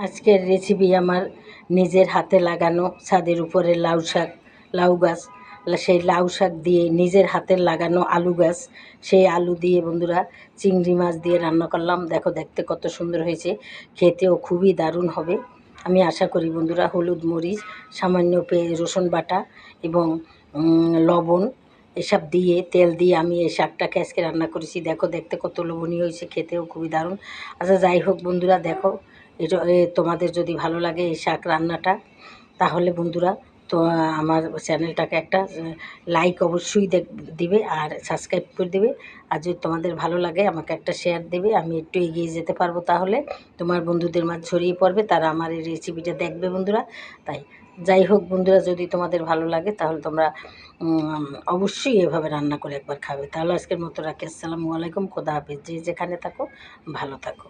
আজকের রেসিপি আমার নিজের হাতে লাগানো ছাদের উপরে লাউ গাছ, সেই লাউ শাক দিয়ে নিজের হাতের লাগানো আলু গাছ, সেই আলু দিয়ে বন্ধুরা চিংড়ি মাছ দিয়ে রান্না করলাম। দেখো দেখতে কত সুন্দর হয়েছে, খেতেও খুবই দারুণ হবে। আমি আশা করি বন্ধুরা হলুদ মরিচ সামান্য রসুন বাটা এবং লবণ এসব দিয়ে তেল দিয়ে আমি এই শাকটাকে আজকে রান্না করেছি। দেখো দেখতে কত লোভনীয় হয়েছে, খেতেও খুবই দারুণ। আচ্ছা যাই হোক বন্ধুরা, দেখো এটা তোমাদের যদি ভালো লাগে এই শাক রান্নাটা, তাহলে বন্ধুরা তো আমার চ্যানেলটাকে একটা লাইক অবশ্যই দিবে আর সাবস্ক্রাইব করে দেবে। আর যদি তোমাদের ভালো লাগে আমাকে একটা শেয়ার দেবে, আমি একটু এগিয়ে যেতে পারবো, তাহলে তোমার বন্ধুদের মাঝে ছড়িয়ে পড়বে, তারা আমার এই রেসিপিটা দেখবে বন্ধুরা। তাই যাই হোক বন্ধুরা, যদি তোমাদের ভালো লাগে তাহলে তোমরা অবশ্যই এভাবে রান্না করে একবার খাবে। তাহলে আজকের মতো রাখি, আসসালামু আলাইকুম, খোদা হাফেজ। যে যেখানে থাকো ভালো থাকো।